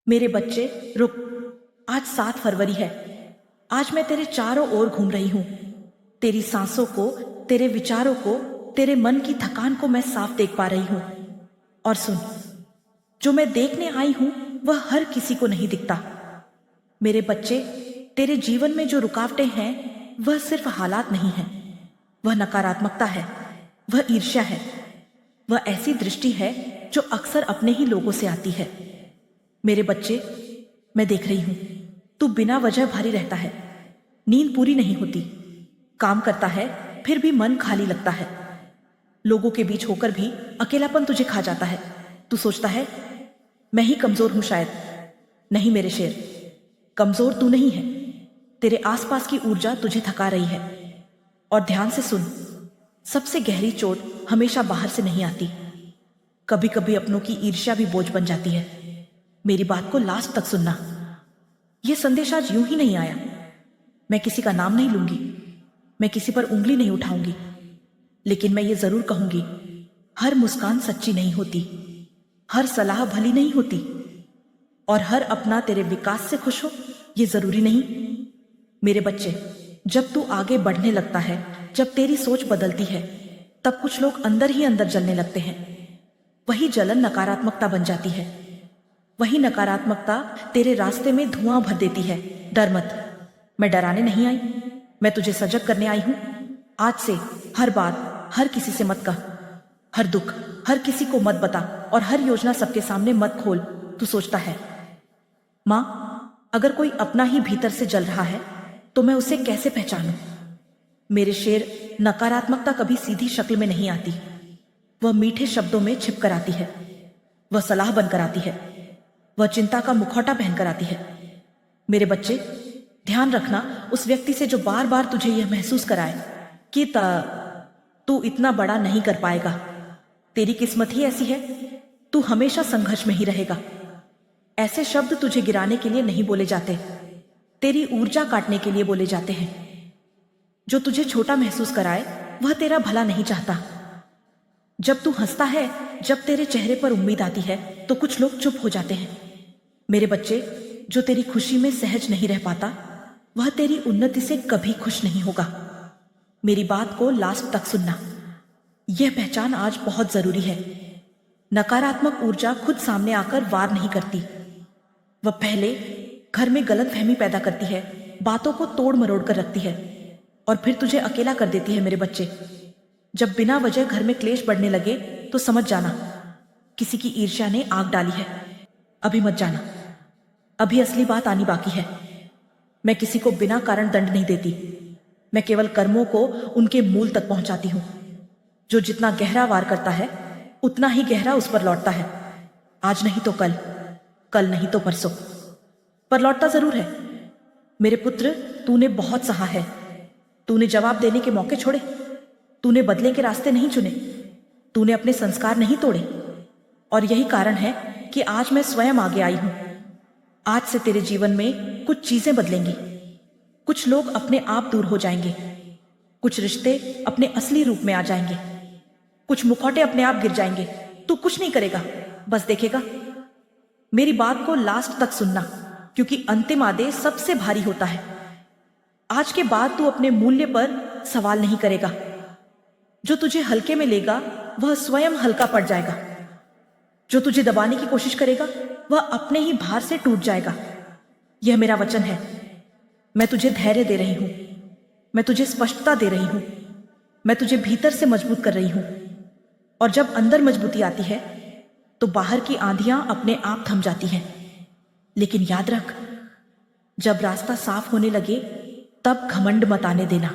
मेरे बच्चे रुक। आज 7 फरवरी है। आज मैं तेरे चारों ओर घूम रही हूं। तेरी सांसों को, तेरे विचारों को, तेरे मन की थकान को मैं साफ देख पा रही हूं। और सुन, जो मैं देखने आई हूं वह हर किसी को नहीं दिखता। मेरे बच्चे, तेरे जीवन में जो रुकावटें हैं वह सिर्फ हालात नहीं है, वह नकारात्मकता है, वह ईर्ष्या है, वह ऐसी दृष्टि है जो अक्सर अपने ही लोगों से आती है। मेरे बच्चे, मैं देख रही हूं, तू बिना वजह भारी रहता है। नींद पूरी नहीं होती, काम करता है फिर भी मन खाली लगता है। लोगों के बीच होकर भी अकेलापन तुझे खा जाता है। तू सोचता है मैं ही कमजोर हूं शायद। नहीं मेरे शेर, कमजोर तू नहीं है, तेरे आसपास की ऊर्जा तुझे थका रही है। और ध्यान से सुन, सबसे गहरी चोट हमेशा बाहर से नहीं आती। कभी कभी अपनों की ईर्ष्या भी बोझ बन जाती है। मेरी बात को लास्ट तक सुनना। यह संदेश आज यूं ही नहीं आया। मैं किसी का नाम नहीं लूंगी, मैं किसी पर उंगली नहीं उठाऊंगी, लेकिन मैं ये जरूर कहूंगी, हर मुस्कान सच्ची नहीं होती, हर सलाह भली नहीं होती, और हर अपना तेरे विकास से खुश हो ये जरूरी नहीं। मेरे बच्चे, जब तू आगे बढ़ने लगता है, जब तेरी सोच बदलती है, तब कुछ लोग अंदर ही अंदर जलने लगते हैं। वही जलन नकारात्मकता बन जाती है। वही नकारात्मकता तेरे रास्ते में धुआं भर देती है। डर मत, मैं डराने नहीं आई, मैं तुझे सजग करने आई हूं। आज से हर बात हर किसी से मत कह, हर दुख हर किसी को मत बता, और हर योजना सबके सामने मत खोल। तू सोचता है मां, अगर कोई अपना ही भीतर से जल रहा है तो मैं उसे कैसे पहचानूं? मेरे शेर, नकारात्मकता कभी सीधी शक्ल में नहीं आती, वह मीठे शब्दों में छिप कर आती है, वह सलाह बनकर आती है, वह चिंता का मुखौटा पहनकर आती है। मेरे बच्चे, ध्यान रखना उस व्यक्ति से जो बार बार तुझे यह महसूस कराए कि तू इतना बड़ा नहीं कर पाएगा। तेरी किस्मत ही ऐसी है, तू हमेशा संघर्ष में ही रहेगा। ऐसे शब्द तुझे गिराने के लिए नहीं बोले जाते, तेरी ऊर्जा काटने के लिए बोले जाते हैं। जो तुझे छोटा महसूस कराए वह तेरा भला नहीं चाहता। जब तू हंसता है, जब तेरे चेहरे पर उम्मीद आती है, तो कुछ लोग चुप हो जाते हैं। मेरे बच्चे, जो तेरी खुशी में सहज नहीं रह पाता वह तेरी उन्नति से कभी खुश नहीं होगा। मेरी बात को लास्ट तक सुनना। यह पहचान आज बहुत जरूरी है। नकारात्मक ऊर्जा खुद सामने आकर वार नहीं करती, वह पहले घर में गलतफहमी पैदा करती है, बातों को तोड़ मरोड़ कर रखती है, और फिर तुझे अकेला कर देती है। मेरे बच्चे, जब बिना वजह घर में क्लेश बढ़ने लगे तो समझ जाना किसी की ईर्ष्या ने आग डाली है। अभी मत जाना, अभी असली बात आनी बाकी है। मैं किसी को बिना कारण दंड नहीं देती, मैं केवल कर्मों को उनके मूल तक पहुंचाती हूं। जो जितना गहरा वार करता है उतना ही गहरा उस पर लौटता है। आज नहीं तो कल, कल नहीं तो परसों, पर लौटता जरूर है। मेरे पुत्र, तूने बहुत सहा है, तूने जवाब देने के मौके छोड़े, तूने बदले के रास्ते नहीं चुने, तूने अपने संस्कार नहीं तोड़े, और यही कारण है कि आज मैं स्वयं आगे आई हूं। आज से तेरे जीवन में कुछ चीजें बदलेंगी। कुछ लोग अपने आप दूर हो जाएंगे, कुछ रिश्ते अपने असली रूप में आ जाएंगे, कुछ मुखौटे अपने आप गिर जाएंगे। तू कुछ नहीं करेगा, बस देखेगा। मेरी बात को लास्ट तक सुनना, क्योंकि अंतिम आदेश सबसे भारी होता है। आज के बाद तू अपने मूल्य पर सवाल नहीं करेगा। जो तुझे हल्के में लेगा वह स्वयं हल्का पड़ जाएगा। जो तुझे दबाने की कोशिश करेगा वह अपने ही भार से टूट जाएगा। यह मेरा वचन है। मैं तुझे धैर्य दे रही हूं, मैं तुझे स्पष्टता दे रही हूं, मैं तुझे भीतर से मजबूत कर रही हूं। और जब अंदर मजबूती आती है तो बाहर की आंधियां अपने आप थम जाती हैं। लेकिन याद रख, जब रास्ता साफ होने लगे तब घमंड मत आने देना,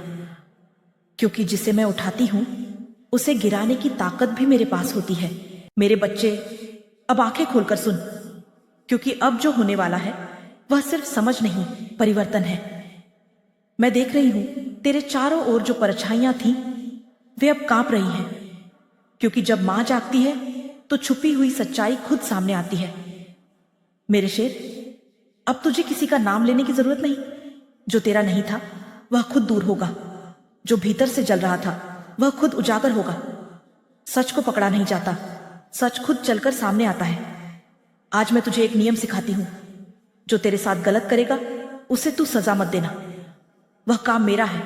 क्योंकि जिसे मैं उठाती हूं उसे गिराने की ताकत भी मेरे पास होती है। मेरे बच्चे, अब आंखें खोलकर सुन, क्योंकि अब जो होने वाला है वह सिर्फ समझ नहीं, परिवर्तन है। मैं देख रही हूं तेरे चारों ओर जो परछाइयां थीं वे अब कांप रही हैं, क्योंकि जब मां जागती है तो छुपी हुई सच्चाई खुद सामने आती है। मेरे शेर, अब तुझे किसी का नाम लेने की जरूरत नहीं। जो तेरा नहीं था वह खुद दूर होगा, जो भीतर से जल रहा था वह खुद उजागर होगा। सच को पकड़ा नहीं जाता, सच खुद चलकर सामने आता है। आज मैं तुझे एक नियम सिखाती हूं। जो तेरे साथ गलत करेगा उसे तू सजा मत देना। वह काम मेरा है।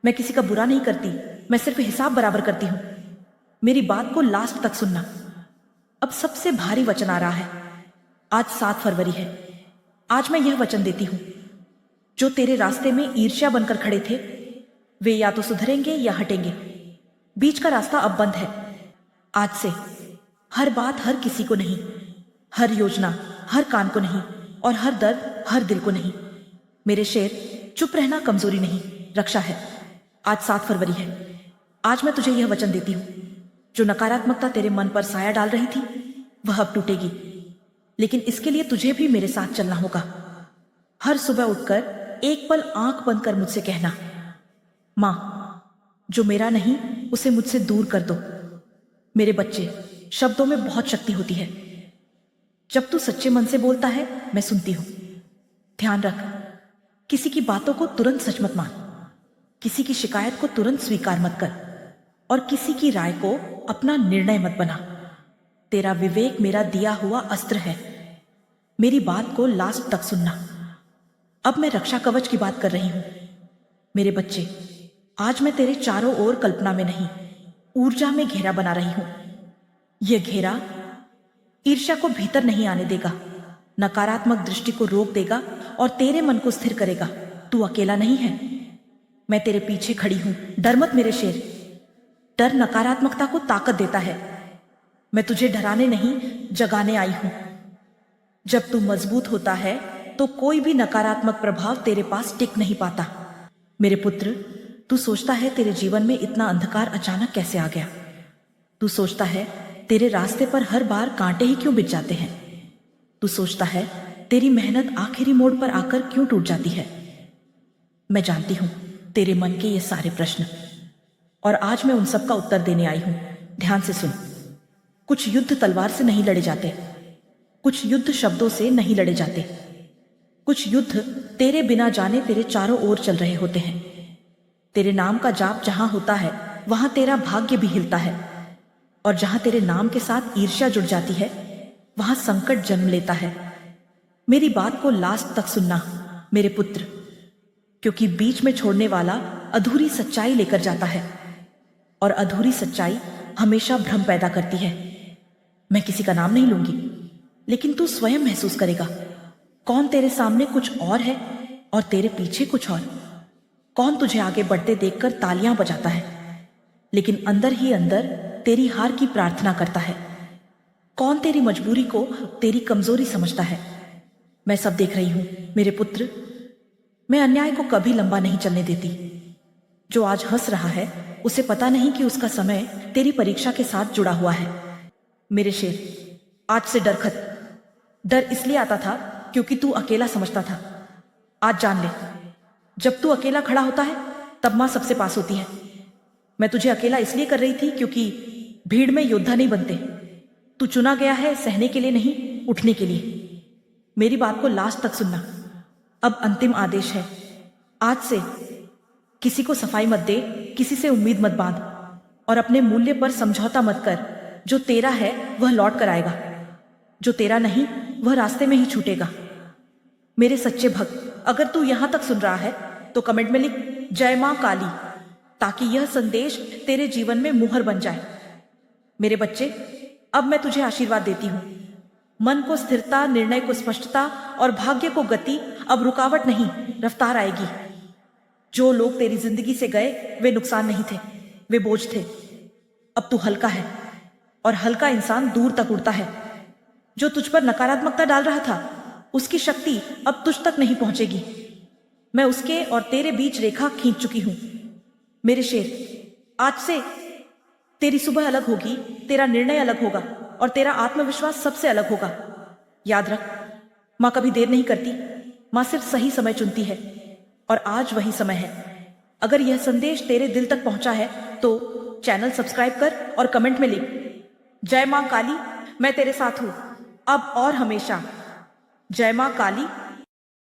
मैं किसी का बुरा नहीं करती, मैं सिर्फ हिसाब बराबर करती हूं। मेरी बात को लास्ट तक सुनना। अब सबसे भारी वचन आ रहा है। आज 7 फरवरी है। आज मैं यह वचन देती हूं, जो तेरे रास्ते में ईर्ष्या बनकर खड़े थे, वे या तो सुधरेंगे या हटेंगे। बीच का रास्ता अब बंद है। आज से हर बात हर किसी को नहीं, हर योजना हर कान को नहीं, और हर दर्द हर दिल को नहीं। मेरे शेर, चुप रहना कमजोरी नहीं, रक्षा है। आज 7 फरवरी है। आज मैं तुझे यह वचन देती हूं, जो नकारात्मकता तेरे मन पर साया डाल रही थी, वह अब टूटेगी। लेकिन इसके लिए तुझे भी मेरे साथ चलना होगा। हर सुबह उठकर एक पल आंख बंद कर मुझसे कहना, मां, जो मेरा नहीं उसे मुझसे दूर कर दो। मेरे बच्चे, शब्दों में बहुत शक्ति होती है। जब तू सच्चे मन से बोलता है, मैं सुनती हूं। ध्यान रख, किसी की बातों को तुरंत सच मत मान, किसी की शिकायत को तुरंत स्वीकार मत कर, और किसी की राय को अपना निर्णय मत बना। तेरा विवेक मेरा दिया हुआ अस्त्र है। मेरी बात को लास्ट तक सुनना। अब मैं रक्षा कवच की बात कर रही हूं। मेरे बच्चे, आज मैं तेरे चारों ओर कल्पना में नहीं, ऊर्जा में घेरा बना रही हूं। यह घेरा ईर्ष्या को भीतर नहीं आने देगा, नकारात्मक दृष्टि को रोक देगा और तेरे मन को स्थिर करेगा। तू अकेला नहीं है, मैं तेरे पीछे खड़ी हूं। डर मत मेरे शेर। डर नकारात्मकता को ताकत देता है। मैं तुझे डराने नहीं, जगाने आई हूं। जब तू मजबूत होता है तो कोई भी नकारात्मक प्रभाव तेरे पास टिक नहीं पाता। मेरे पुत्र, तू सोचता है तेरे जीवन में इतना अंधकार अचानक कैसे आ गया। तू सोचता है तेरे रास्ते पर हर बार कांटे ही क्यों बिछ जाते हैं। तू सोचता है तेरी मेहनत आखिरी मोड़ पर आकर क्यों टूट जाती है। मैं जानती हूं तेरे मन के ये सारे प्रश्न, और आज मैं उन सब का उत्तर देने आई हूं। ध्यान से सुन। कुछ युद्ध तलवार से नहीं लड़े जाते, कुछ युद्ध शब्दों से नहीं लड़े जाते, कुछ युद्ध तेरे बिना जाने तेरे चारों ओर चल रहे होते हैं। तेरे नाम का जाप जहां होता है वहां तेरा भाग्य भी हिलता है, और जहां तेरे नाम के साथ ईर्ष्या जुड़ जाती है वहां संकट जन्म लेता है। मेरी बात को लास्ट तक सुनना मेरे पुत्र, क्योंकि बीच में छोड़ने वाला अधूरी सच्चाई लेकर जाता है, और अधूरी सच्चाई हमेशा भ्रम पैदा करती है। मैं किसी का नाम नहीं लूंगी, लेकिन तू स्वयं महसूस करेगा कौन तेरे सामने कुछ और है और तेरे पीछे कुछ और। कौन तुझे आगे बढ़ते देखकर तालियां बजाता है, लेकिन अंदर ही अंदर तेरी हार की प्रार्थना करता है। कौन तेरी मजबूरी को तेरी कमजोरी समझता है। मैं सब देख रही हूं मेरे पुत्र। मैं अन्याय को कभी लंबा नहीं चलने देती। जो आज हंस रहा है उसे पता नहीं कि उसका समय तेरी परीक्षा के साथ जुड़ा हुआ है। मेरे शेर, आज से डर खत्म। डर इसलिए आता था क्योंकि तू अकेला समझता था। आज जान ले, जब तू अकेला खड़ा होता है तब मां सबसे पास होती है। मैं तुझे अकेला इसलिए कर रही थी क्योंकि भीड़ में योद्धा नहीं बनते। तू चुना गया है सहने के लिए नहीं, उठने के लिए। मेरी बात को लास्ट तक सुनना। अब अंतिम आदेश है। आज से किसी को सफाई मत दे, किसी से उम्मीद मत बांध, और अपने मूल्य पर समझौता मत कर। जो तेरा है वह लौट कर आएगा, जो तेरा नहीं वह रास्ते में ही छूटेगा। मेरे सच्चे भक्त, अगर तू यहां तक सुन रहा है तो कमेंट में लिख जय मां काली, ताकि यह संदेश तेरे जीवन में मुहर बन जाए। मेरे बच्चे, अब मैं तुझे आशीर्वाद देती हूं। मन को स्थिरता, निर्णय को स्पष्टता और भाग्य को गति। अब रुकावट नहीं, रफ्तार आएगी। जो लोग तेरी जिंदगी से गए वे नुकसान नहीं थे, वे बोझ थे। अब तू हल्का है, और हल्का इंसान दूर तक उड़ता है। जो तुझ पर नकारात्मकता डाल रहा था उसकी शक्ति अब तुझ तक नहीं पहुंचेगी। मैं उसके और तेरे बीच रेखा खींच चुकी हूं। मेरे शेर, आज से तेरी सुबह अलग होगी, तेरा निर्णय अलग होगा, और तेरा आत्मविश्वास सबसे अलग होगा। याद रख, मां कभी देर नहीं करती, मां सिर्फ सही समय चुनती है, और आज वही समय है। अगर यह संदेश तेरे दिल तक पहुंचा है तो चैनल सब्सक्राइब कर और कमेंट में लिख जय मां काली, मैं तेरे साथ हूं अब और हमेशा। जय मां काली।